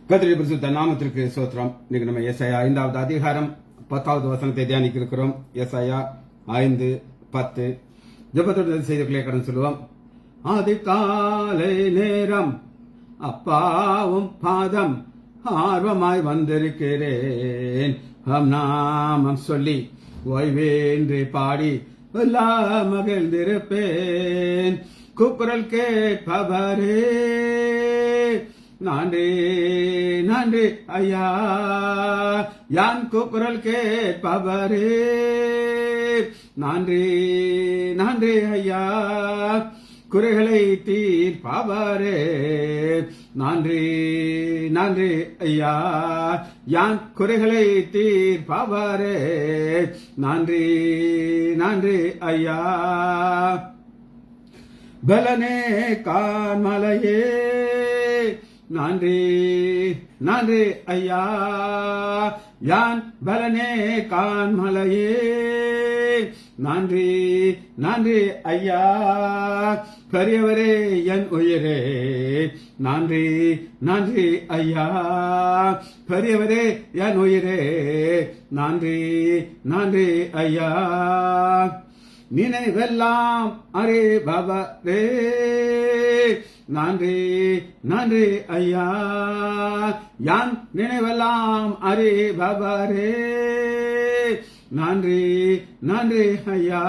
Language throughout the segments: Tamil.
கர்த்தருடைய பரிசுத்த நாமத்திற்கு ஸ்தோத்திரம். இன்னைக்கு நம்ம ஏசாயா 5வது அதிகாரம் 10வது வசனத்தை தியானிக்க இருக்கிறோம். ஏசாயா 5:10. ஜெபத்தோடு செய்திகளை கடன் சொல்லுவோம். அதிகாலை நேரம் அப்பாவும் பாதம் ஆர்வமாய் வந்திருக்கிறேன். நாமம் சொல்லி ஓய்வேன்று பாடி எல்லா மகிழ்ந்திருப்பேன். கூக்குரல் கேட்பவரே நன்றி நன்றி ஐயா, யான் கூக்குரல் கேட்பவரே நன்றி நன்றி ஐயா, குறைகளை தீர்ப்பவரே நன்றி நன்றி ஐயா, யான் குறைகளை தீர்ப்பவரே நன்றி நன்றி ஐயா. பலனே கான்மலையே நன்றி நன்றி ஐயா, யான் பலனே கான்மலையே நன்றி நன்றி ஐயா, பெரியவரே என் உயிரே நன்றி நன்றி ஐயா, பெரியவரே என் உயிரே நன்றி நன்றி ஐயா. நினைவெல்லாம் அறிபவரே நன்றி நன்றி ஐயா, யான் நினைவெல்லாம் அறிபவரே நன்றி நன்றி ஐயா,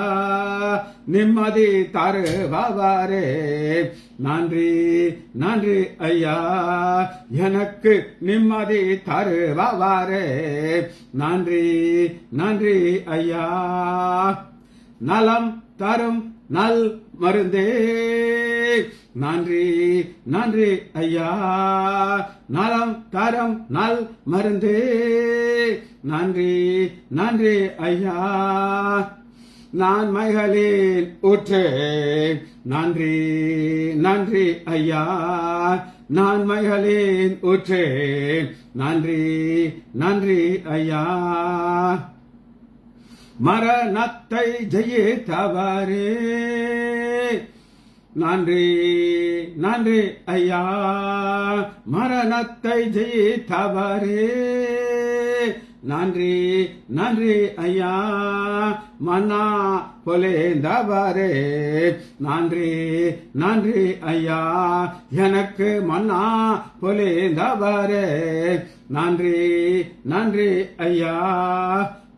நிம்மதி தருபவரே நன்றி நன்றி ஐயா, எனக்கு நிம்மதி தருபவரே நன்றி நன்றி ஐயா. நலம் தரும் நல் மருந்தே நன்றி நன்றி ஐயா, நலம் தரும் நல் மருந்தே நன்றி நன்றி ஐயா. நான் மைகளில் ஊற்றே நன்றி நன்றி ஐயா, நான் மைகளில் ஊற்றே நன்றி நன்றி ஐயா. மரணத்தை ஜெயித்தவரே நன்றி நன்றி ஐயா, மரணத்தை ஜெயித்தவரே நன்றி நன்றி ஐயா, மன்னா பொலேந்தவரே நன்றி நன்றி ஐயா, எனக்கு மன்னா பொலேந்தவரே நன்றி நன்றி ஐயா.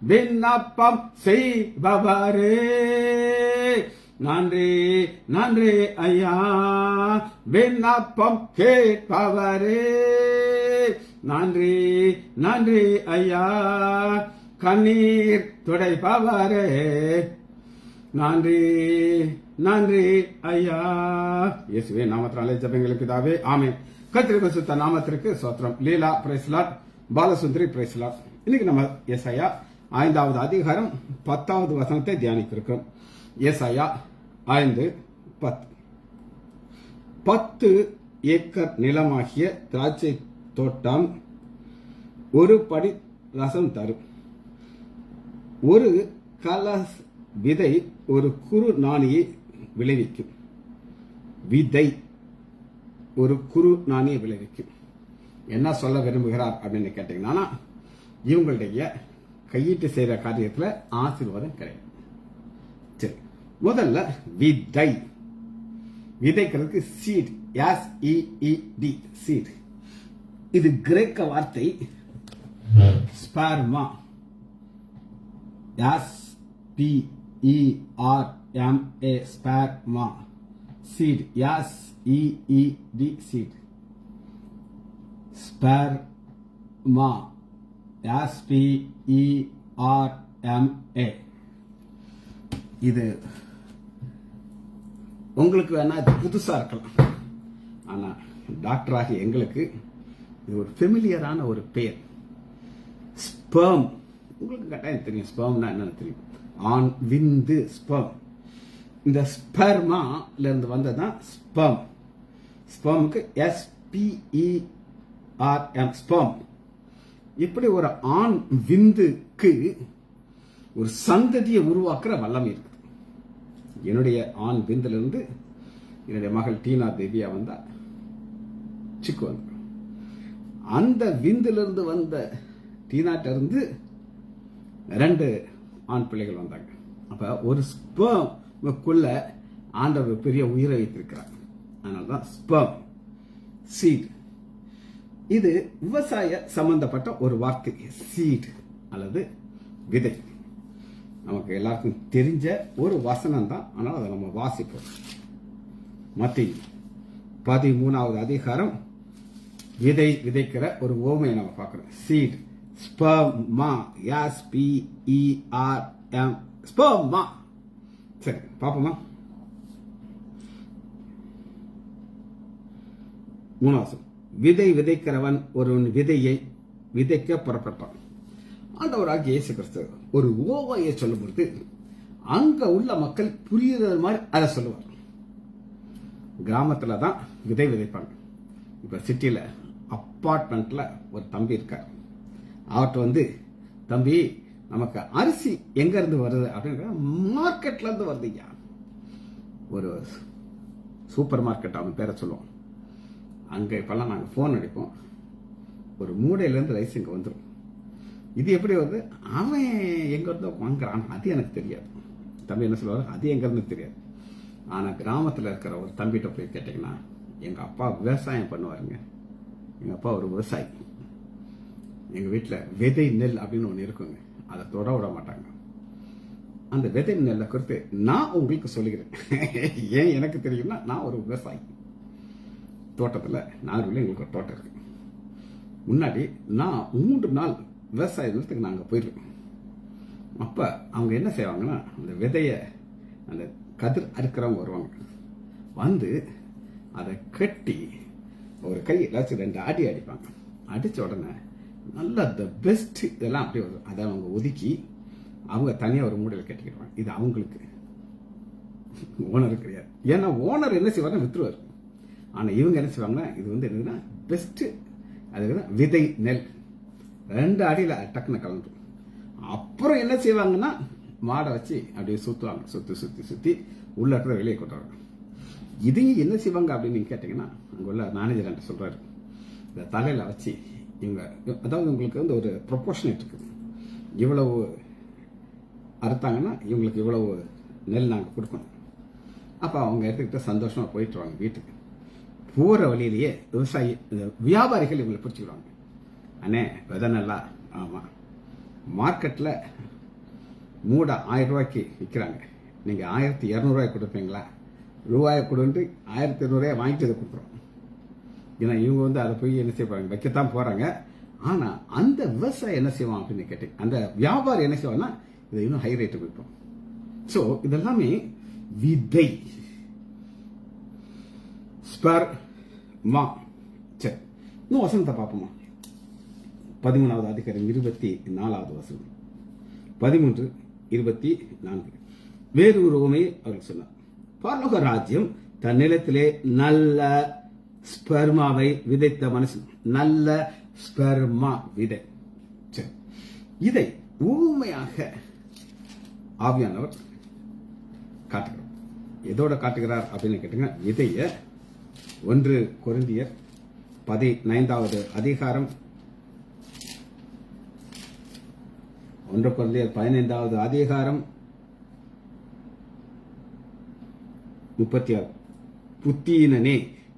விண்ணப்பம் செய்பவரே நன்றி நன்றி ஐயா, விண்ணப்பம் கேட்பவரே நன்றி நன்றி ஐயா, கண்ணீர் துடைப்பவரே நன்றி நன்றி ஐயா. இயேசுவே நாமத்தினாலே ஜெபங்களுக்கு தாவே ஆமென். கர்த்தருடைய பரிசுத்த நாமத்திற்கு ஸ்தோத்திரம். Leela praise Lord, Balasundari praise Lord. இன்னைக்கு நம்ம ஏசாயா 5வது அதிகாரம் 10வது வசனத்தை தியானிக்க இருக்கிறோம். ஏசாயா 5:10. 10 ஏக்கர் நிலமாகிய திராட்சை தோட்டம் ஒரு படி ரசம் தரும். ஒரு கலஸ் விதை ஒரு குறு நாணியை விளைவிக்கும். விதை ஒரு குறு நாணியை விளைவிக்கும். என்ன சொல்ல விரும்புகிறார் அப்படின்னு கேட்டீங்கன்னா, இவங்களுடைய கையிட்டு செய்யற காரியத்துல ஆசீர்வாதம் கிடையாது. சரி, முதல்ல விதை. விதைக்கிறதுக்கு சீட், SEED, சீட். இது கிரேக்க வார்த்தை ஸ்பெர்மா, SPERMA, ஸ்பெர்மா. Seed, SEED, seed. ஸ்பெர்மா, SPERMA. இது உங்களுக்கு வேணா இது புதுசா இருக்கலாம், ஆனா டாக்டராகி எங்களுக்கு இது ஒரு ஃபெமிலியரான ஒரு பெயர். ஸ்பெர்ம் உங்களுக்கு கட்டாயம் தெரியும். ஸ்பெர்ம்னா என்னன்னு தெரியும். ஆண் விந்து ஸ்பெர்ம். இந்த ஸ்பெர்மால இருந்து வந்ததான் ஸ்பெர்ம். ஸ்பெர்முக்கு SPERM, sperm. இப்படி ஒரு ஆண் விந்துக்கு ஒரு சந்ததியை உருவாக்குற வல்லமை இருக்குது. என்னுடைய ஆண் விந்திலிருந்து என்னுடைய மகள் டீனா தேவியா வந்தா. சிக்கு வந்து அந்த விந்திலிருந்து வந்த டீனாட்ட இருந்து 2 ஆண் பிள்ளைகள் வந்தாங்க. அப்ப ஒரு ஸ்பெர்முக்குள்ள ஆண்டவர் பெரிய உயிரை வைத்திருக்கிறார். அதனால்தான் ஸ்பெர்ம் சீட். இது விவசாய சம்பந்தப்பட்ட ஒரு வார்த்தை, சீட் அல்லது விதை. நமக்கு எல்லாருக்கும் தெரிஞ்ச ஒரு வசனம் தான், ஆனால் அதை நம்ம வாசிப்போம். மத்தேயு 13வது அதிகாரம் விதை விதைக்கிற ஒரு ஓமையை நம்ம பார்க்கிறோம். சீட், ஸ்பெர்மா, SPERM, ஸ்பெர்மா. சரி, பாப்போமா? 3வது, விதை விதைக்கிறவன் ஒருவன் விதையை விதைக்க புறப்பட்டான். ஆண்டவராகிய இயேசு கிறிஸ்து ஒரு ஓமையை சொல்லும் பொழுது அங்க உள்ள மக்கள் புரியுறது மாதிரி அதை சொல்லுவார். கிராமத்துல தான் விதை விதைப்பாங்க. இப்ப சிட்டில அப்பார்ட்மெண்ட்ல ஒரு தம்பி இருக்கார். அவர்கிட்ட தம்பி, நமக்கு அரிசி எங்க இருந்து வருது அப்படின்னு, மார்க்கெட்ல இருந்து வருதுங்க. ஒரு சூப்பர் மார்க்கெட் அவன் பேரை சொல்லுவோம். அங்க இப்பெல்லாம் நாங்க போன் அடிப்போம், ஒரு மூடையில இருந்து ரைஸ் இங்க வந்துடும். இது எப்படி வருது? அவன் எங்க இருந்து வாங்குறான், அது எனக்கு தெரியாது. தம்பி என்ன சொல்லுவாரு, அது எங்க இருந்து தெரியாது. ஆனா கிராமத்துல இருக்கிற ஒரு தம்பிகிட்ட போய் கேட்டீங்கன்னா, எங்க அப்பா விவசாயம் பண்ணுவாருங்க, எங்க அப்பா ஒரு விவசாயி, எங்க வீட்டுல விதை நெல் அப்படின்னு ஒண்ணு இருக்குங்க, அதை தொட விட மாட்டாங்க. அந்த விதை நெல்லை குறித்து நான் உங்களுக்கு சொல்லுகிறேன். ஏன் எனக்கு தெரியும்னா, நான் ஒரு விவசாயி. தோட்டத்துல நாகர்கோவில எங்களுக்கு ஒரு தோட்டம் இருக்கு. முன்னாடி நான் 3 நாள் விவசாய நிலத்துக்கு நாங்க போயிருக்கோம். அப்ப அவங்க என்ன செய்வாங்கன்னா, அந்த விதைய அந்த கதிர் அறுக்கிறவங்க வருவாங்க, வந்து அதை கட்டி ஒரு கை ஏதாச்சும் 2 அடி அடிப்பாங்க. அடிச்ச உடனே நல்லா த பெஸ்ட் இதெல்லாம் அப்படி வரும். அதை அவங்க ஒதுக்கி அவங்க தனியா ஒரு மூடையில் கட்டிக்கிடுவாங்க. இது அவங்களுக்கு, ஓனர் கிடையாது. ஏன்னா ஓனர் என்ன செய்வாங்க, வித்துருவாரு. ஆனா இவங்க என்ன செய்வாங்கன்னா, இது என்னதுன்னா பெஸ்ட், அதுக்குதான் விதை நெல் 2 அடியில டக்குன்னு கலந்துரும். அப்புறம் என்ன செய்வாங்கன்னா, மாடை வச்சு அப்படியே சுத்துவாங்க, சுத்தி உள்ள இருக்கிற வெளியே கொட்டுவாங்க. இதையும் என்ன செய்வாங்க அப்படின்னு நீங்க கேட்டீங்கன்னா, அங்க உள்ள மேனேஜர் என்கிட்ட சொல்றாரு, இந்த தலையில வச்சு இவங்க, அதாவது உங்களுக்கு ஒரு ப்ரொபோர்ஷனேட் இருக்குது, இவ்வளவு அறுத்தாங்கன்னா இவங்களுக்கு இவ்வளவு நெல் நாங்க கொடுக்கணும். அப்ப அவங்க எடுத்துக்கிட்டு சந்தோஷமா போயிட்டு வாங்க வீட்டுக்கு. போற வழியிலேயே விவசாயி வியாபாரிகள் இவங்களை பிடிச்சிக்கிறாங்க. அண்ணே, விதை நல்லா, ஆமா, மார்க்கெட்ல மூடை 1000 ரூபாய்க்கு விற்கிறாங்க, நீங்க 1200 ரூபாய் கொடுப்பீங்களா? ரூபாயை கொடுத்து 1200 ரூபாய் வாங்கிட்டு இதை கொடுக்குறோம். ஏன்னா இவங்க அதை போய் என்ன செய்ய போறாங்க, வைக்கத்தான் போறாங்க. ஆனா அந்த விவசாயி என்ன செய்வான் அப்படின்னு கேட்டு, அந்த வியாபாரி என்ன செய்வான்னா, இதை இன்னும் ஹை ரேட்டு விற்போம். சோ இதெல்லாமே விதை, ஸ்பெர்மா. சரி, இன்னும் வசனத்தை பார்ப்போமா? 13வது அதிகாரம் 24வது வசனம், 13:24. வேறு ஒரு உவமையை அவர்கள் சொன்னார். பரலோக ராஜ்யம் தன் நிலத்திலே நல்ல ஸ்பெர்மாவை விதைத்த மனுஷன். நல்ல ஸ்பெர்மா விதை. சரி, இதை ஊமையாக ஆவியானவர் காட்டுகிறார். எதோட காட்டுகிறார் அப்படின்னு கேட்டீங்க, விதைய 1 கொரிந்தியர் 15வது அதிகாரம் 1 கொரிந்தியர் 15வது அதிகாரம் 36. புத்தீனனே,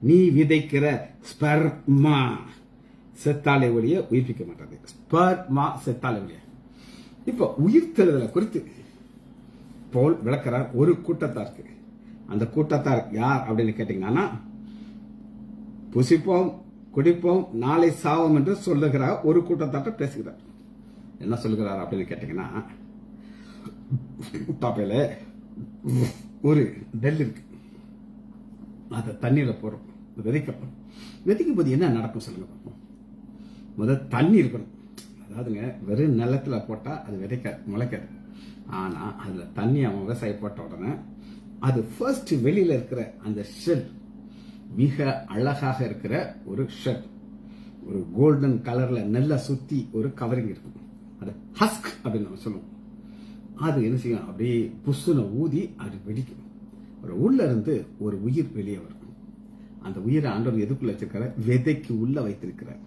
நீ விதைக்கிற ஸ்பெர்மா செத்தாலே ஒழிய உயிர்ப்பிக்க மாட்டாது. ஸ்பெர்மா செத்தாலே ஒழிய. இப்ப உயிர்த்தெழுதலை குறித்து பவுல் விளக்கிறார் ஒரு கூட்டத்தாருக்கு. அந்த கூட்டத்தார் யார் அப்படின்னு கேட்டீங்கன்னா, புசிப்போம் குடிப்போம் நாளை சாவோம் என்று சொல்லுகிறார் ஒரு கூட்டத்தார்ட்ட பேசுகிறார். என்ன சொல்லுகிறார் அப்படின்னு கேட்டீங்கன்னா, டாப்பையில ஒரு நெல் இருக்கு, அதை தண்ணியில போறோம், விதைக்கிறோம். விதைக்கும் போது என்ன நடக்கும் சொல்லுங்க பார்ப்போம். முதல் தண்ணி இருக்கணும். அதாவதுங்க, வெறும் நிலத்துல போட்டா அது விதைக்காது, முளைக்காது. ஆனா அதுல தண்ணி அவன் விவசாயம் போட்ட உடனே அது ஃபர்ஸ்ட் வெளியில இருக்கிற அந்த ஷெல், மிக அழகாக இருக்கிற ஒரு ஷெல், ஒரு கோல்டன் கலர்ல நெல்லை சுத்தி ஒரு கவரிங் இருக்கும், அது ஹஸ்க் அப்படின்னு நம்ம சொல்லுவோம். அது என்ன செய்யும், அப்படியே புஷ்ஷுன ஊதி அது வெடிக்கும். ஒரு உள்ள இருந்து ஒரு உயிர் வெளியே வரும். அந்த உயிரை ஆண்டவர் எதுக்குள்ள வச்சிருக்கிறார்? விதைக்கு உள்ள வைத்திருக்கிறார்.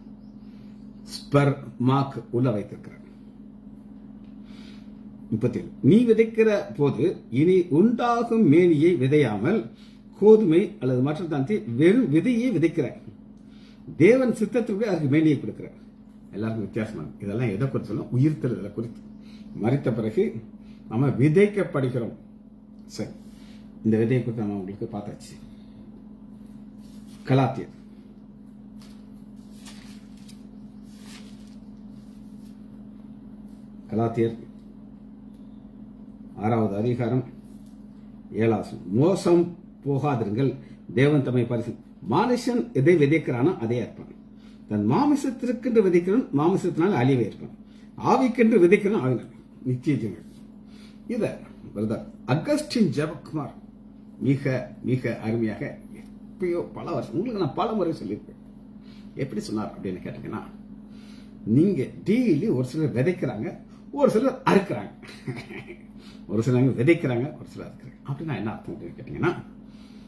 ஸ்பெர்மாக்கு உள்ள வைத்திருக்கிறார். 37 நீ விதைக்கிற போது இனி உண்டாகும் மேனியை விதையாமல் கோதுமை அல்லது மற்ற தானத்தை வெறும் விதையை விதைக்கிறார். தேவன் சித்தத்துக்கு அதுக்கு மேனியை கொடுக்கிறார். எல்லாருக்கும் வித்தியாசமானது. இதெல்லாம் எதை குறித்து சொல்லும்? உயிர்த்தெழுதலை குறித்து. மரித்த பிறகு நம்ம விதைக்கப்படுகிறோம். சரி, இந்த விதையை குறித்து நம்ம உங்களுக்கு பார்த்தாச்சு. கலாத்தியர் கலாத்தியர் 6வது அதிகாரம் 7வது மோசம் போகாதிருங்கள், தேவன் தம்மை பரிசு. மனுஷன் எதை விதைக்கிறானோ அதே இருப்பான். தன் மாமிசத்திற்கென்று விதைக்கிறவன் மாமிசத்தினால் அழிவே இருப்பான். ஆவிக்கென்று விதைக்கிறவன் ஆவினான் நித்திய ஜீவன். இத பிரதர் அகஸ்டின் ஜெபக்குமார் மிக மிக அருமையாக எப்பயோ பல வருஷம் உங்களுக்கு நான் பல முறை சொல்லியிருப்பேன். எப்படி சொன்னார் அப்படின்னு கேட்டீங்கன்னா, நீங்க டெய்லி ஒரு சிலர் விதைக்கிறாங்க, ஒரு சிலர் அறுக்கிறாங்க. ஒரு சிலர் விதைக்கிறாங்க, ஒரு சிலர் அறுக்கிறாங்க. அப்படின்னா என்ன அர்த்தம் அப்படின்னு கேட்டீங்கன்னா,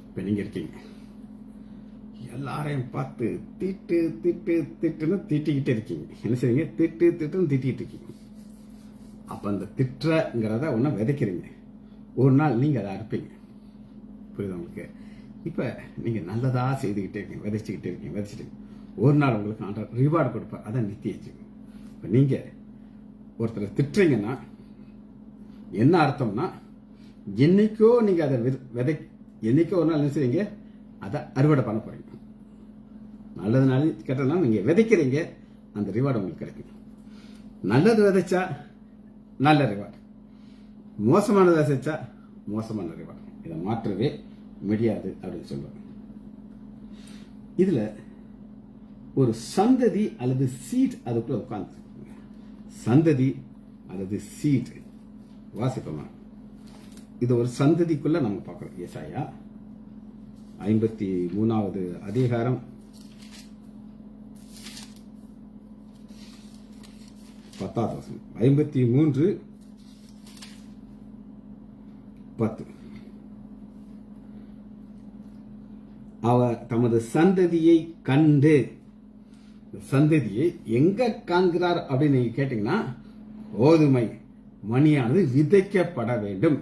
இப்ப நீங்க இருக்கீங்க, எல்லாரையும் பார்த்து திட்டு திட்டு திட்டுன்னு திட்டிக்கிட்டு இருக்கீங்க. என்ன செய்வீங்க? திட்டு திட்டுன்னு திட்டிகிட்டு இருக்கீங்க. அப்ப அந்த திட்டுறங்கிறத ஒன்ன விதைக்கிறீங்க. ஒரு நாள் நீங்க அதை அறுப்பீங்க. புரியுது உங்களுக்கு? இப்ப நீங்க நல்லதா செய்துகிட்டே இருக்கீங்க, விதைச்சுக்கிட்டே இருக்கீங்க, விதைச்சிட்டு ஒரு நாள் உங்களுக்கு ஆண்டவர் ரிவார்டு கொடுப்பார். அதான் நித்திய ஜீவன். இப்ப நீங்க ஒருத்தர் திட்டுறீங்கன்னா என்ன அர்த்தம்னா, என்னைக்கோ நீங்க அதை என்னைக்கோ ஒரு நாள் என்ன செய்வீங்க? அதை அறுவடை பண்ண போறீங்க. நல்லதுனால கேட்டதுனால நீங்க விதைக்கிறீங்க, அந்த ரிவார்டு உங்களுக்கு கிடைக்கும். நல்லது விதைச்சா நல்ல ரிவார்டு, மோசமானது விதைச்சா மோசமான ரிவார்டு. இதை மாற்றவே முடியாது அப்படின்னு சொல்லுவாங்க. இதுல ஒரு சந்ததி அல்லது சீட் அதுக்குள்ள உட்கார்ந்து, சந்ததி அல்லது சீட் வாசிப்போமா? இது ஒரு சந்ததிக்குள்ள நம்ம பார்க்கிறோம். ஏசாயா 53வது அதிகாரம் 10வது வசனம். 53:10 அவர் தமது சந்ததியை கண்டு, சந்ததியை எங்க காண்கிறார் அப்படின்னு நீங்க கேட்டீங்கன்னா, கோதுமை மணியானது விதைக்கப்பட வேண்டும்,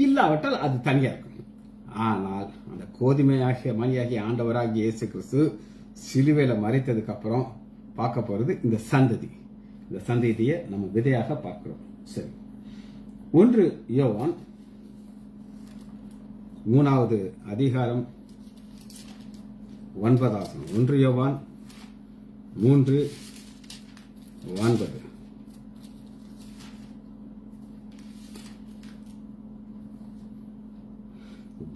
இல்லாவிட்டால் அது தனியா இருக்கும். ஆனால் அந்த கோதுமையாகிய மணியாகிய ஆண்டவராகிய இயேசு கிறிஸ்து சிலுவையில மரித்ததுக்கு அப்புறம் பார்க்க போறது இந்த சந்ததி. இந்த சந்ததியை நம்ம விதையாக பார்க்கிறோம். சரி, 1 யோவான் 3வது அதிகாரம் 9வது. 1 யோவான் 3:9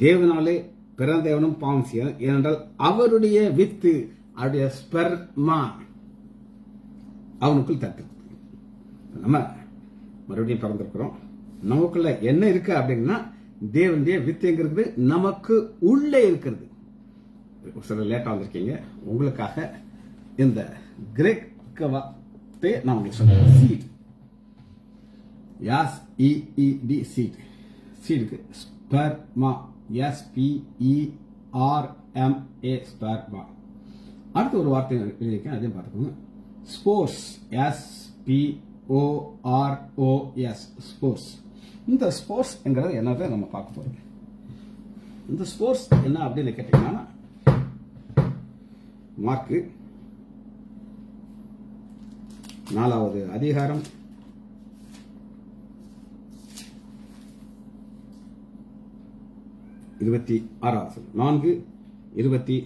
தேவனாலே பிறந்தவனும் பாவம் செய்ய, ஏனென்றால் அவருடைய வித்து, அவருடைய ஸ்பெர்மா அவனுக்குள் தட்டு. நம்ம மறுபடியும் பிறந்திருக்கிறோம். நமக்குள்ள என்ன இருக்கு அப்படின்னா, தேவனுடைய வித்துங்கிறது நமக்கு உள்ளே இருக்கிறது. சில லேட்டா வந்திருக்கீங்க, உங்களுக்காக இந்த கிரேக் வார்த்தை நான் உங்களுக்கு சொல்றேன். Seed, SEED seed. சீடுக்கு ஸ்பெர்மா, SPERMA ஸ்பெர்மா. அடுத்த ஒரு வார்த்தை எழுதியிருக்கேன், அதையும் பார்த்துக்கோங்க. ஸ்போர்ஸ், SPOROS ஸ்போர்ஸ். இந்த ஸ்போர்ஸ் என்கிறது என்னதை நம்ம பார்க்க போறோம். இந்த ஸ்போர்ஸ் என்ன அப்படின்னு கேட்டீங்கன்னா, மார்க்கு 4வது அதிகாரம் 26 4:26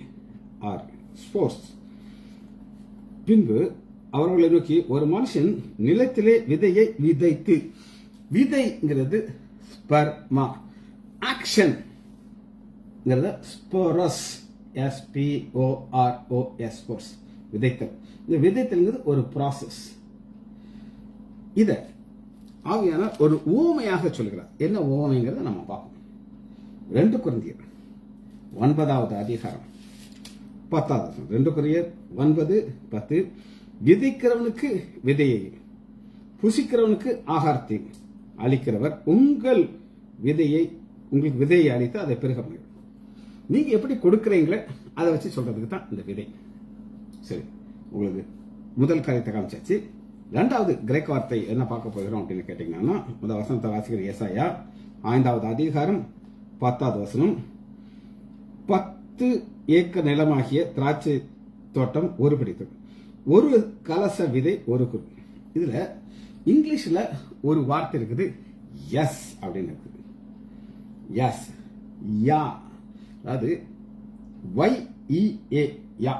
ஸ்போர்ஸ். பின்பு அவர்களை நோக்கி, ஒரு மனுஷன் நிலத்திலே விதையை விதைத்து, விதைங்கிறது ஸ்பெர்மா, ஆக்ஷன் ஸ்போரஸ், SPOROS ஸ்போர்ஸ், விதைத்தல். இந்த விதைத்தல்ங்கிறது ஒரு ப்ராசஸ். இத ஆவியான ஒரு ஊமையாக சொல்கிறார். என்ன ஊமைங்கிறத நம்ம பார்ப்போம். 2 கொரிந்தியர் 9வது அதிகாரம் 10வது. 2 கொரிந்தியர் 9:10 விதைக்கிறவனுக்கு விதையை, புசிக்கிறவனுக்கு ஆகாரத்தை அளிக்கிறவர் உங்களுக்கு விதையை அளித்து அதை பெருக முடியும். நீங்க எப்படி கொடுக்குறீங்களே அதை வச்சு சொல்றதுக்கு தான் இந்த விதை. சரி, உங்களுக்கு முதல் காரியத்தை காமிச்சாச்சு. இரண்டாவது கிரேக்க வார்த்தை என்ன பார்க்க போகிறோம் அப்படின்னு கேட்டீங்கன்னா, முதல் வசனத்தை வாசிக்கிற ஏசாயா 5வது அதிகாரம் 10வது வசனம். 10 ஏக்கர் நிலமாகிய திராட்சை தோட்டம் ஒரு பிடித்தது, ஒரு கலச விதை ஒரு குரு. இதுல இங்கிலீஷ்ல ஒரு வார்த்தை இருக்குது, எஸ் அப்படின்னு இருக்குது. எஸ், யா, அதாவது YEA, யா.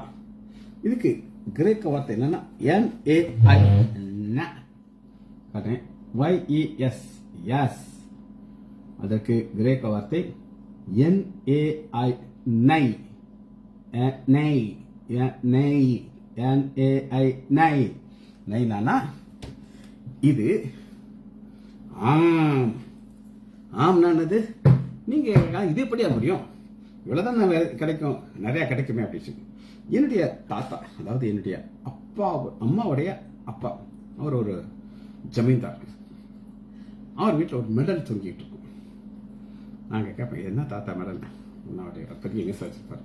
இதுக்கு கிரேக்க வார்த்தை என்னன்னா NAI, YES, எஸ். அதற்கு கிரேக்க வார்த்தை NAI, நை, நெய், நெய், NAI, நை. நைனா இது ஆம். ஆம்னானது நீங்க இது எப்படியா முடியும், இவ்வளவுதான் கிடைக்கும், நிறைய கிடைக்குமே அப்படின்னு. என்னுடைய தாத்தா, அதாவது என்னுடைய அம்மாவுடைய அப்பா, அவர் ஒரு ஜமீன்தார். அவர் வீட்டில் ஒரு மெடல் தொங்கிட்டு இருக்கும். நாங்கள் கேட்பேன், என்ன தாத்தா மெடல்? உன்னுடைய பெரிய நியூஸ் வச்சிருப்பாரு.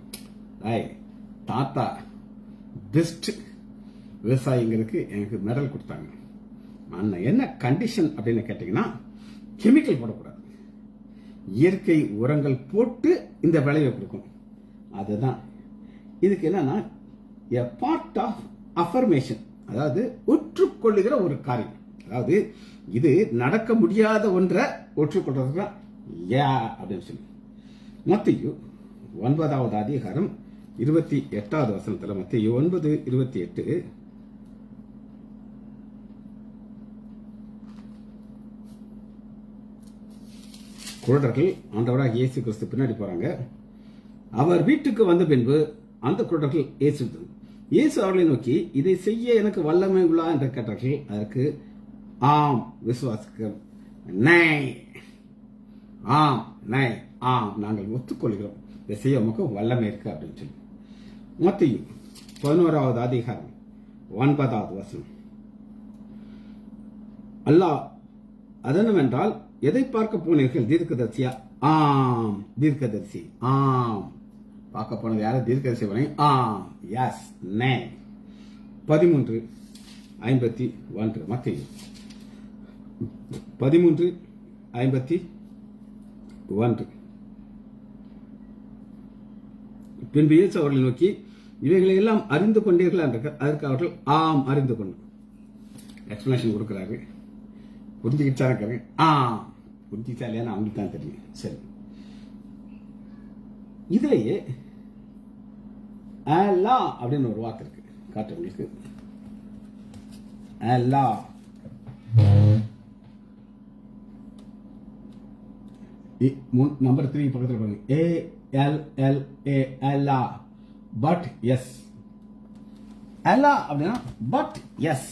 தாத்தா பெஸ்ட் விவசாயிங்களுக்கு எனக்கு மெடல் கொடுத்தாங்க. என்ன கண்டிஷன் அப்படின்னு கேட்டீங்கன்னா, கெமிக்கல் போடக்கூடாது, இயற்கை உரங்கள் போட்டு இந்த விளைவை கொடுக்கும். அதுதான் இதுக்கு என்னன்னா a part of affirmation, அதாவது ஒற்றுக்கொள்ளுகிற ஒரு காரியம். அதாவது இது நடக்க முடியாத ஒன்றை ஒற்றுக்கொள்றது தான் யா அப்படின்னு சொல்லி. மத்தேயு 9வது அதிகாரம் 28வது வசனத்துல, மத்தேயு 9:28, குருடர்கள் ஆண்டவராக இயேசு கிறிஸ்து பின்னாடி போறாங்க. அவர் வீட்டுக்கு வந்த பின்பு அந்த குருடர்கள் இயேசு அவர்களை நோக்கி, இதை செய்ய எனக்கு வல்லமை உள்ளா என்று கேட்டார்கள். அதற்கு ஆம் விசுவாசிக்க, ஆம், ஆம், நாங்கள் ஒத்துக்கொள்கிறோம், இதை செய்ய நமக்கு வல்லமை இருக்கு அப்படின்னு சொல்லி. மத்தேயு 11வது அதிகாரம் 9வது வசனம். அல்லாஹ் அதென்னவென்றால், எதை பார்க்க போனீர்கள்? தீர்க்கதரிசியா? ஆம், தீர்க்கதரிசி. ஆம், பார்க்க போனது யாரு? தீர்க்கதரிசி போனீங்க. ஆம், எஸ், நே. 13:51 மத்தேயு 13:51. பின்பு இயேசு அவர்களை நோக்கி, இவைகளை எல்லாம் அறிந்து கொண்டீர்கள் என்ற அதற்கு அவர்கள் ஆம் அறிந்து கொண்டோம். எக்ஸ்பிளனேஷன் கொடுக்கிறாரு. புரிஞ்சுக்கிட்டாரு. புரிஞ்சுக்கிட்டா இல்லையா அவங்களுக்கு தான் தெரியும். சரி, இதுலயே அல்லா அப்படின்னு ஒரு வார்த்தை இருக்கு, காட்டுறவங்களுக்கு. அல்லா நம்பர் 3 பக்கத்தில் பாருங்க. ALLA, Allah. பட் எஸ், அல்லா அப்படின்னா பட் எஸ்,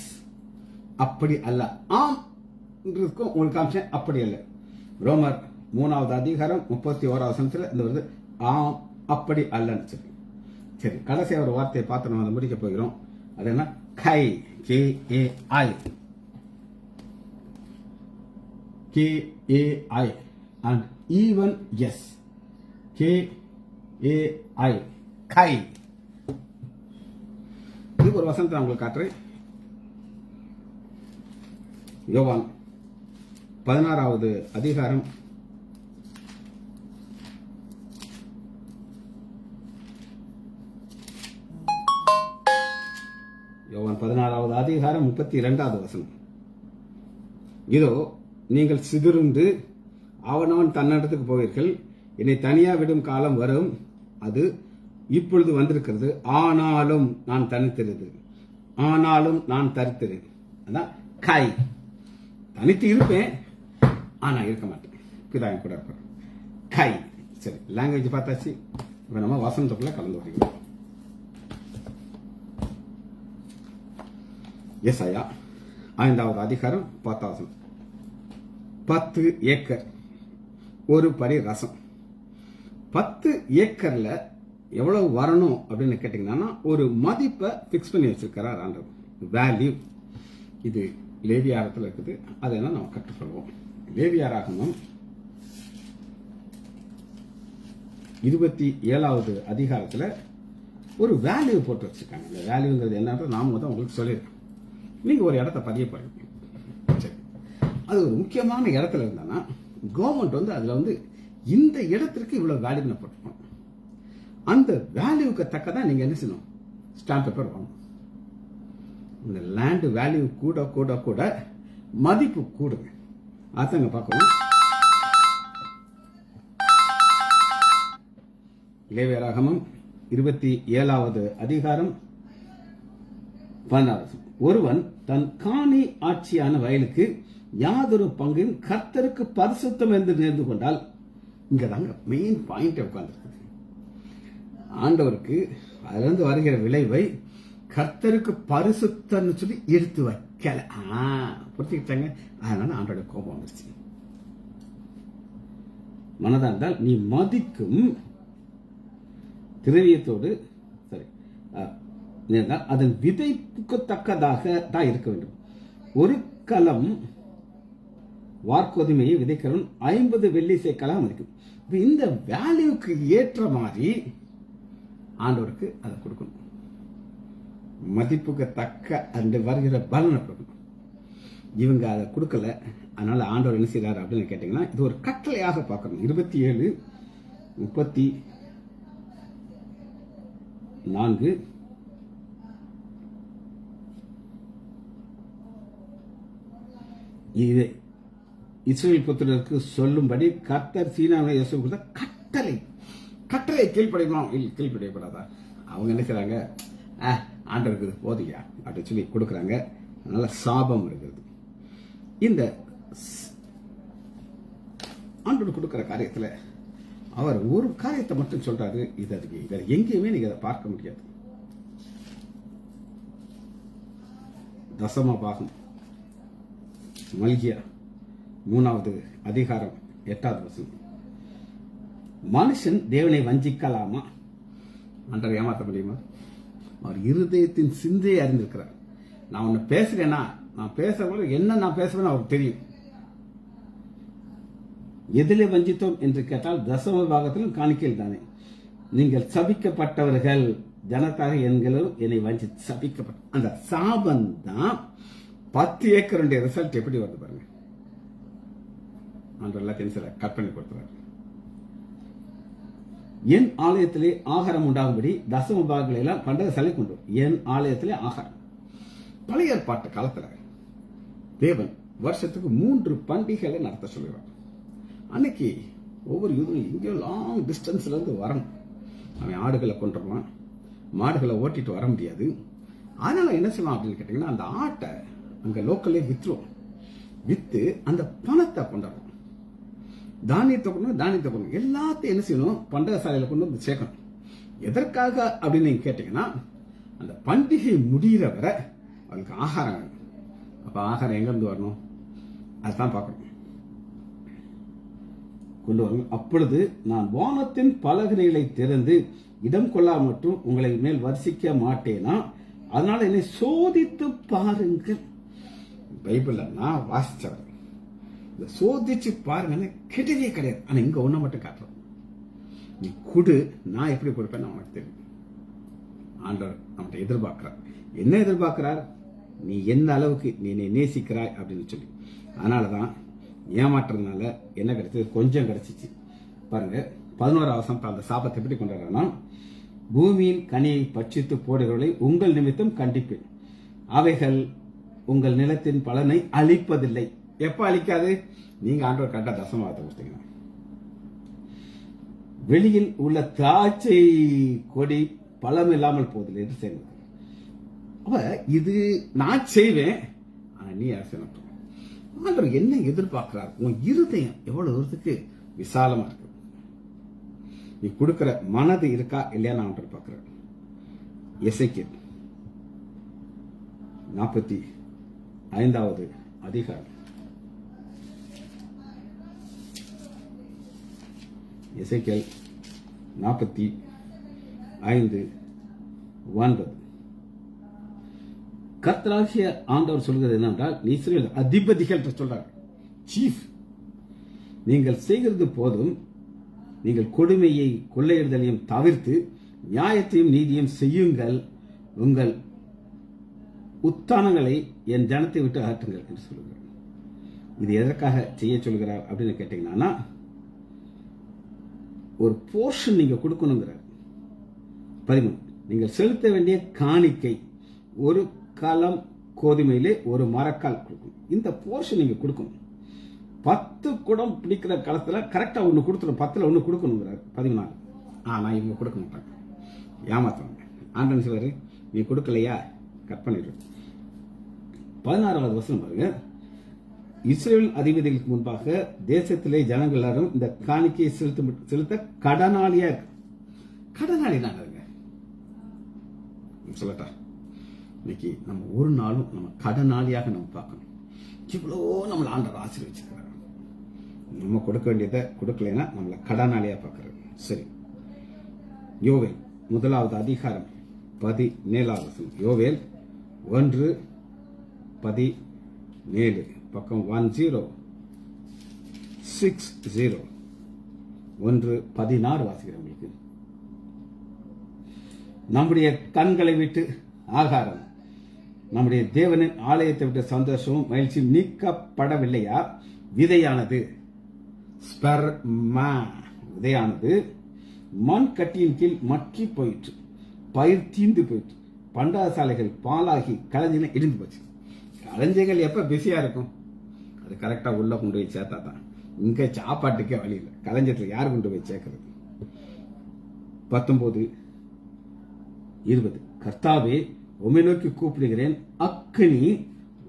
அப்படி அல்ல. ஆம் உங்களுக்கு காமிச்சேன், அப்படி அல்ல. ரோமர் 3வது அதிகாரம் 31வது வசனத்துல இந்த வருது, ஆம் அப்படி அல்லன்னு சொல்லி. சரி, கடைசியா ஒரு வார்த்தையை பார்த்து நம்ம அதை முடிக்க போகிறோம். அது என்ன? கை, KAI, KAI and even yes, KAI, கை. இது ஒரு வசனத்தை நான் உங்களுக்கு காட்டுறேன். யோவான் 16வது அதிகாரம் 32வது வசனம். இதோ நீங்கள் சிதறுண்டு அவனவன் தன்னிடத்துக்கு போவீர்கள், என்னை தனியா விடும் காலம் வரும், அது இப்பொழுது வந்திருக்கிறது, ஆனாலும் நான் தனித்திருந்தேன், ஆனாலும் நான் தரித்திருந்தேன். அதான் கை. தனித்து இருப்பேன், ஆனா இருக்க மாட்டேன், பிதாயம் கூட இருப்பேன். கை. சரி, லாங்குவேஜ் பார்த்தாச்சு. இப்ப நம்ம வசனத்துக்குள்ள கலந்து வருகிறோம். ஏசாயா 5வது அதிகாரம் 10வது. 10 ஏக்கர் ஒரு படி ரசம். 10 ஏக்கர்ல எவ்வளவு வரணும் அப்படின்னு கேட்டீங்கன்னா ஒரு மதிப்பை பிக்ஸ் பண்ணி வச்சிருக்கிறார் ஆண்டவர், வேல்யூ. இது லேவியாரத்தில் இருக்குது, அதை என்ன நம்ம கற்றுக்கொள்வோம். லேவியாராகமம் 27வது அதிகாரத்தில் ஒரு வேல்யூ போட்டு வச்சிருக்காங்க. அந்த வேல்யூங்கிறது என்னன்றது நாம தான் உங்களுக்கு சொல்லியிருக்கோம். நீங்க ஒரு இடத்த பதிய போறீங்க, சரி, அது ஒரு முக்கியமான இடத்துல இருந்தானா கவர்மெண்ட் அதுல இந்த இடத்திற்கு இவ்வளவு வேல்யூ போட்டுக்கணும். அந்த வேல்யூக்கு தக்கதான் நீங்க என்ன செய்யணும், ஸ்டாம்ப் பேப்பர் வாங்கணும். இந்த லேண்ட் வேல்யூ கூட கூட கூட மதிப்பு கூடுங்க. அதாங்க பார்க்கணும். லேவியராகமம் 27வது அதிகாரம் 16. ஒருவன் தன் காணி ஆட்சியான வயலுக்கு யாதொரு பங்கையும் கர்த்தருக்கு பரிசுத்தம் என்று நேர்ந்து கொண்டால், இங்கதாங்க மெயின் பாயிண்ட் உட்கார்ந்துருக்கு. ஆண்டவருக்கு அதிலிருந்து வருகிற விளைவை கர்த்தருக்கு பரிசுத்தம்னு சொல்லி எடுத்து வைக்கல. புரிஞ்சுக்கிட்டாங்க. அதனால ஆண்டோட கோபம் வந்துருச்சு. மனதா இருந்தால் நீ மதிக்கும் திரவியத்தோடு சரி அதன் விதைப்புக்கு தக்கதாக தான் இருக்க வேண்டும். ஒரு களம் வார்கோதுமையை விதைக்கிறவன் 50 வெள்ளி சேக்கலாக மதிக்கும். இந்த வேல்யூக்கு ஏற்ற மாதிரி ஆண்டவருக்கு அதை கொடுக்கணும். மதிப்புக்கு தக்க அந்த வருகிற பலனை கொடுக்கணும். இவங்க அதை கொடுக்கல. அதனால ஆண்டவர் என்ன செய்யறாரு அப்படின்னு கேட்டீங்கன்னா, இது ஒரு கட்டளையாக பார்க்கணும். 27:34 இது இஸ்ரவேல் புத்திரருக்கு சொல்லும்படி கர்த்தர் சீனாவை யோசிப்பு கொடுத்த கட்டளை கீழ்ப்படியப்படாதா? அவங்க என்ன செய்றாங்க, ஆண்டவருக்கு போதியா அப்படின்னு சொல்லி கொடுக்குறாங்க. அதனால சாபம் இருக்கிறது. இந்த ஆண்டவர் கொடுக்கிற காரியத்தில் அவர் ஒரு காரியத்தை மட்டும் சொல்றாரு. இதை எங்கேயுமே நீங்க அதை பார்க்க முடியாது. தசம பாகம் மல்கியா 3வது அதிகாரம் 8வது வசனம். மனுஷன் தேவனை வஞ்சிக்கலாமா? ஆண்டவர் ஏமாற்ற முடியுமா? அவர் இருதயத்தின் சிந்தையை அறிந்திருக்கிறார். நான் ஒன்னு பேசுறேன்னா, நான் பேசுற என்ன நான் பேசுவேன்னு அவருக்கு தெரியும். எதிலே வஞ்சித்தோம் என்று கேட்டால் தசம பாகத்திலும் காணிக்கையில் தானே. நீங்கள் சபிக்கப்பட்டவர்கள் ஜனத்தாக என்களும் என்னை வஞ்சி சபிக்கப்பட்ட அந்த சாபம் தான் 10 ஏக்கருடைய ரிசல்ட் எப்படி வருது பாருங்க. ஆண்டவர் எல்லாத்தையும் சில கற்பனை கொடுத்துறாரு. என் ஆலயத்திலே ஆகாரம் உண்டாகும்படி தசம பாகங்களை எல்லாம் பண்டக சலை கொண்டு என் ஆலயத்திலே ஆகாரம். பழைய ஏற்பாட்டு காலத்துல தேவன் வருஷத்துக்கு 3 பண்டிகைகளை நடத்த சொல்லுவார். அன்னைக்கு ஒவ்வொரு யூதனும் எங்கேயோ லாங் டிஸ்டன்ஸ்ல இருந்து வரணும். அவன் ஆடுகளை கொண்டுருவான், மாடுகளை ஓட்டிட்டு வர முடியாது. அதனால என்ன செய்வான் அப்படின்னு கேட்டீங்கன்னா, அந்த ஆட்டை அங்க லோக்கல்லே வித்துருவோம். வித்து அந்த பணத்தை கொண்டாடுவோம். தானியத்தை கொண்டு எல்லாத்தையும் என்ன செய்யணும், பண்டக சாலையில கொண்டு வந்து சேர்க்கணும். எதற்காக அப்படின்னு நீங்க கேட்டீங்கன்னா, அந்த பண்டிகை முடிகிற வரை அதுக்கு ஆகாரம் வேணும். அப்ப ஆகாரம் எங்க இருந்து வரணும், அதுதான் பார்க்கணும், கொண்டு வரணும். அப்பொழுது நான் வானத்தின் பலகணிகளை திறந்து இடம் கொள்ளா மற்றும் உங்களை மேல் வர்சிக்க மாட்டேனா? அதனால என்னை சோதித்து பாருங்கள். பைபிள்ல நான் வாசிச்சவர் இந்த சோதிச்சு பாருங்க கிடையவே கிடையாது. ஆனா இங்க ஒண்ணு மட்டும் காட்டுறோம், நீ கொடு, நான் எப்படி கொடுப்பேன்னு அவனுக்கு தெரியும். ஆண்டவர் நம்மகிட்ட எதிர்பார்க்கிறார். என்ன எதிர்பார்க்கிறார்? நீ எந்த அளவுக்கு நீ நேசிக்கிறாய் அப்படின்னு சொல்லி. அதனாலதான் ஏமாற்றுறதுனால என்ன கிடைச்சது, கொஞ்சம் கிடைச்சிச்சு பாருங்க. 11வது வசனம் அந்த சாபத்தை எப்படி கொண்டாடுறா, பூமியின் கனியை பட்சித்து போடுகிறவர்களை உங்கள் நிமித்தம் கண்டிப்பேன், அவைகள் உங்கள் நிலத்தின் பலனை அளிப்பதில்லை. எப்ப அளிக்காது? நீங்க ஆண்டவர் கரெக்டா தசமத்தை கொடுத்தீங்கன்னா. வெளியில் உள்ள திராட்சை கொடி பழம் இல்லாமல் போதில்லை என்று சேர்ந்தது. அப்ப இது நான் செய்வேன், ஆனா நீ அரசு. ஆண்டவர் என்ன எதிர்பார்க்கிறார்? உன் இருதயம் எவ்வளவு தூரத்துக்கு விசாலமா இருக்கு, நீ கொடுக்கிற மனது இருக்கா இல்லையா ஆண்டவர் பார்க்கிறார். எசேக்கியேல் 45வது அதிகாரம். எசேக்கியேல் 45:9. கர்த்தராகிய ஆண்டவர் சொல்கிறது என்னென்றால், இஸ்ரவேல் அதிபதிகள் சொல்றார், சீஃப், நீங்கள் செய்கிறது போதும், நீங்கள் கொடுமையை கொள்ளையிடுதலையும் தவிர்த்து நியாயத்தையும் நீதியும் செய்யுங்கள், உங்கள் உத்தானங்களை என் ஜனத்தை விட்டு அகற்றுங்கள் என்று சொல்லுகிறார். இது எதற்காக செய்ய சொல்கிறார் அப்படின்னு கேட்டீங்கன்னா, ஒரு போர்ஷன் நீங்க கொடுக்கணுங்கிறார். 13, நீங்கள் செலுத்த வேண்டிய காணிக்கை ஒரு கலம் கோதுமையிலே ஒரு மரக்கால் கொடுக்கணும். இந்த போர்ஷன் நீங்க கொடுக்கணும். 10 குடம் பிடிக்கிற காலத்துல கரெக்டா ஒண்ணு கொடுத்துரும், 10ல் ஒண்ணு கொடுக்கணுங்கிறார். 14, ஆனா இவங்க கொடுக்க மாட்டாங்க, ஏமாத்துவாங்க. ஆண்டவன் சொல்றாரு, நீ கொடுக்கலையா கட் பண்ணிடு. 16வது வசனம் பாருங்க. இஸ்ரேல் அதிபதிகளுக்கு முன்பாக தேசத்திலே ஜனங்கள் எல்லாரும் இந்த காணிக்கையை செலுத்த கடனாளியா இருக்கு. கடனாளி நாங்க சொல்லட்டா, இன்னைக்கு நம்ம ஒரு நாளும் நம்ம கடனாளியாக நம்ம பார்க்கணும். இவ்வளோ நம்மளை ஆண்டவர் ஆசீர்வதிச்சிருக்கிறார். நம்ம கொடுக்க வேண்டியதை கொடுக்கலைன்னா நம்மளை கடனாளியா பார்க்கறது. சரி, யோவேல் 1வது அதிகாரம் 17வது வசனம். யோவேல் 1:17 பக்கம் 1060 1:16 வாசிக்கிறவங்களுக்கு. நம்முடைய கண்களை விட்டு ஆகாரம், நம்முடைய தேவனின் ஆலயத்தை விட்டு சந்தோஷமும் மகிழ்ச்சியும் நீக்கப்படவில்லையா? விதையானது விதையானது மண் கட்டியின் கீழ் மக்கி போயிற்று, பயிர் தீந்து போயிற்று, பண்டாசாலைகள் பாலாகி களஞ்சின இடிந்து போச்சு. களஞ்சிகள் எப்ப பிஸியா இருக்கும்? அது கரெக்டா உள்ள கொண்டு போய் சேர்த்தா தான். இங்க சாப்பாட்டுக்கே வழி இல்லை, களஞ்சத்துல யார் கொண்டு போய் சேர்க்கிறது? 19:20 கர்த்தாவே, உம்மை நோக்கி கூப்பிடுகிறேன், அக்கினி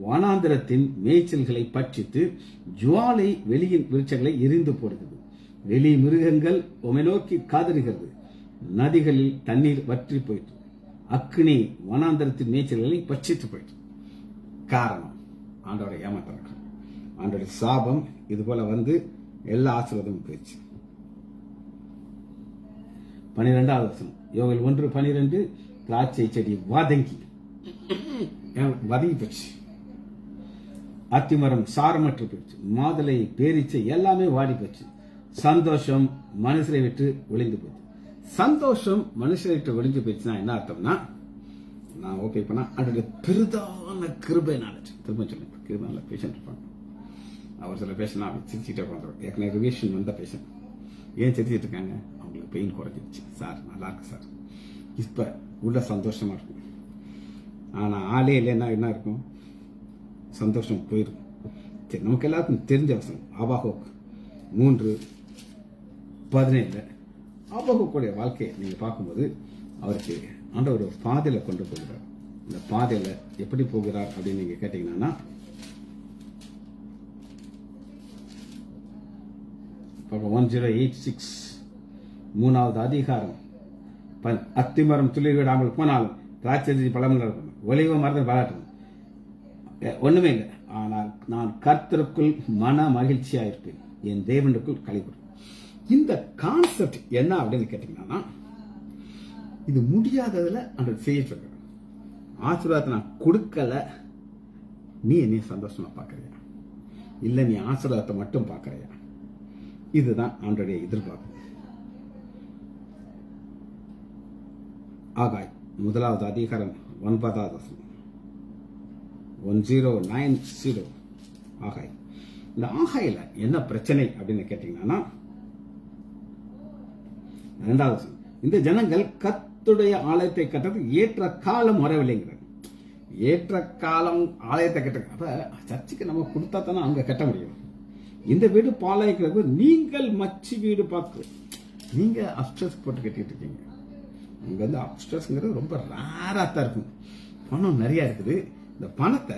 வனாந்திரத்தின் மேய்ச்சல்களை பட்சித்து ஜுவாலை வெளியின் விருட்சங்களை எரிந்து போடுகிறது. வெளி மிருகங்கள் உம்மை நோக்கி காதறுகிறது, நதிகளில் தண்ணீர் வற்றி போயிற்று, அக்கினி வனாந்திரத்தின் மேய்ச்சல்களை பட்சித்து போயிற்று. காரணம், ஆண்டவரை ஏமாற்றார்கள். ஆண்டோட சாபம் இது போல வந்து எல்லா ஆசீர்வாதமும் போயிடுச்சு. 12வது வசனம். யோவேல் 1:12 திராட்சை செடி வதங்கி போச்சு, அத்திமரம் சாரமற்று போச்சு, மாதுளை பேரிச்சை எல்லாமே வாடி போச்சு, சந்தோஷம் மனுஷரை விட்டு ஒளிந்து போச்சு. சந்தோஷம் மனுஷரை விட்டு ஒளிஞ்சு போயிடுச்சுன்னா என்ன அர்த்தம்னா, நான் ஓகே பண்ணா அதோட பெரிதான கிருபை நாலேஜ். திரும்ப சொல்லுங்க, கிருபை பேஷண்ட் இருப்பாங்க. அவர் சில பேஷண்ட் அப்படி சிரிச்சுட்டே உட்காந்துரும். ஏற்கனவே ரிவிஷன் வந்த பேஷண்ட் ஏன் சிரிச்சிட்டு இருக்காங்க? அவங்களுக்கு பெயின் குறைஞ்சிருச்சு சார், நல்லா இருக்கு சார், இப்ப உள்ள சந்தோஷமா இருக்கும். ஆனா ஆளே இல்லைன்னா என்ன இருக்கும்? சந்தோஷம் போயிடும். சரி, நமக்கு எல்லாருக்கும் தெரிஞ்ச வசனம் ஆபாகோக் 3:17. ஆபாகோக்குடைய வாழ்க்கையை நீங்க பார்க்கும்போது அவருக்கு ஆண்டவர் ஒரு பாதையில கொண்டு போகிறார். இந்த பாதையில எப்படி போகிறார் அப்படின்னு நீங்க கேட்டீங்கன்னா, 1086 3வது அதிகாரம். அத்திமரம் துளிர் விடாமல் போனாலும் திராட்சை பழம் இருக்கணும், ஒலிவ மரத்தை பாராட்டணும், ஒண்ணுமே இல்லை. ஆனால் நான் கர்த்தருக்குள் மன மகிழ்ச்சியா இருப்பேன், என் தேவனுக்குள் கழிப்பேன். இந்த கான்செப்ட் என்ன அப்படின்னு கேட்டீங்கன்னா, இது முடியாததுல அந்த செய்ய சொல்ற ஆசீர்வாதத்தை நான் கொடுக்கல, நீ என்னைய சந்தோஷமா பாக்குறியா? இல்ல நீ ஆசீர்வாதத்தை மட்டும் பாக்குறியா? இதுதான் ஆண்டோடைய எதிர்பார்ப்பு. ஆகாய் 1வது அதிகாரம் 9வது வசனம். 1090 ஆகாய். இந்த ஆகாயில என்ன பிரச்சனை அப்படின்னு கேட்டீங்கன்னா, 2வது வசனம். இந்த ஜனங்கள் கர்த்தருடைய ஆலயத்தை கட்டுறதுக்கு ஏற்ற காலம் வரவில்லைங்கிறார். ஏற்ற காலம் ஆலயத்தை கட்ட, அப்ப சர்ச்சுக்கு நம்ம கொடுத்தா தானே அங்க கட்ட முடியும். இந்த வீடு பாலாய்க்கிறது, நீங்கள் மச்சி வீடு பார்க்க, நீங்க அப்ஸ்டர்ஸ் போட்டு கட்டிட்டு இருக்கீங்க. அங்க வந்து அப்ஸ்டர்ஸ்ங்கிறது ரொம்ப ரேரா தான் இருக்கும். பணம் நிறைய இருக்குது. இந்த பணத்தை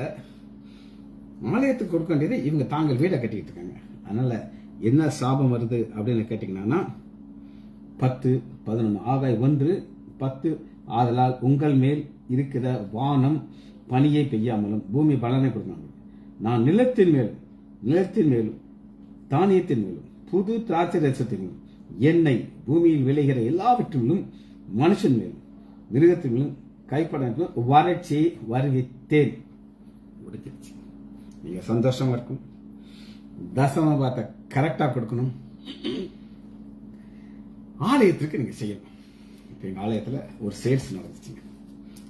ஆலயத்துக்கு கொடுக்க வேண்டியது இவங்க தாங்கள் வீடை கட்டிக்கிட்டு இருக்காங்க. அதனால என்ன சாபம் வருது அப்படின்னு கேட்டீங்கன்னா, 10:11 ஆகாய் 1:10 ஆதலால் உங்கள் மேல் இருக்கிற வானம் பனியை பெய்யாமலும் பூமி பலனை கொடுக்காமல், நான் நிலத்தின் மேலும் தானியத்தின் மேலும் புது திராட்சை ரசத்தின் மேலும் எண்ணெய் பூமியில் விளைகிற எல்லாவற்றிலும் மனுஷன் மேலும் மிருகத்தின் மேலும் கைப்பட வறட்சியை வருவித்தேன். நீங்க சந்தோஷமா இருக்கும், தசம பாத்த கரெக்டா கொடுக்கணும், ஆலயத்திற்கு நீங்க செய்யணும். இப்போ எங்க ஆலயத்துல ஒரு சேல்ஸ் நடந்துச்சுங்க.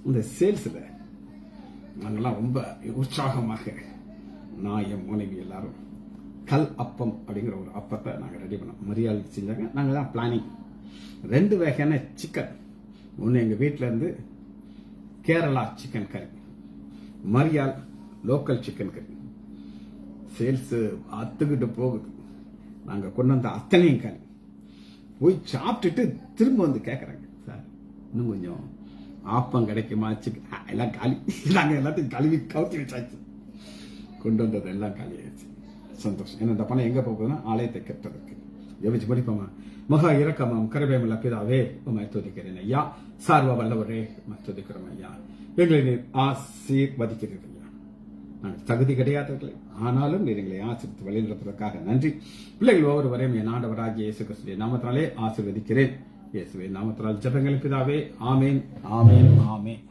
இந்த சேல்ஸ்ல நாங்கெல்லாம் ரொம்ப உற்சாகமாக நான் என் மனைவி எல்லாரும் கல் அப்பம் அப்படிங்கிற ஒரு அப்பத்தை நாங்கள் ரெடி பண்ணோம். மரியாதை செஞ்சாங்க. நாங்கள் தான் பிளானிங். 2 வகையான சிக்கன். ஒன்று எங்கள் வீட்டில் இருந்து கேரளா சிக்கன் கறி, மரியாள் லோக்கல் சிக்கன் கறி. சேல்ஸ் அத்துக்கிட்டு போகுது. நாங்கள் கொண்டு வந்த அத்தனையும் கறி போய் சாப்பிட்டுட்டு திரும்ப வந்து கேட்குறாங்க, சார் இன்னும் கொஞ்சம் ஆப்பம் கிடைக்குமா? சிக்கன் எல்லாம் காலி. நாங்கள் எல்லாத்தையும் கழுவி கவுத்தி வச்சாச்சு. கொண்டு வந்தது எல்லாம் காலி ஆயிடுச்சு. சந்தோஷம். ஏன்னா இந்த பணம் எங்க போகுதுன்னா ஆலயத்தை கட்டுறதுக்கு. ஜெபிச்சு படிப்போமா? மகா இரக்கமாம் கருவேமில்ல பிதாவே உம்மை துதிக்கிறேன் ஐயா. சார்வ வல்லவரே உம்மை துதிக்கிறோம் ஐயா. எங்களை நீர் ஆசீர்வதிக்கிறீர்கள் ஐயா. நாங்கள் தகுதி கிடையாதவர்களே, ஆனாலும் நீர் எங்களை ஆசீர்வித்து வழிநடத்துவதற்காக நன்றி. பிள்ளைகள் ஒவ்வொருவரையும் என் ஆண்டவராகிய இயேசு கிறிஸ்துவின் நாமத்தினாலே ஆசீர்வதிக்கிறேன். இயேசுவின் நாமத்தினால் ஜெபங்கள் பிதாவே. ஆமேன், ஆமேன், ஆமேன்.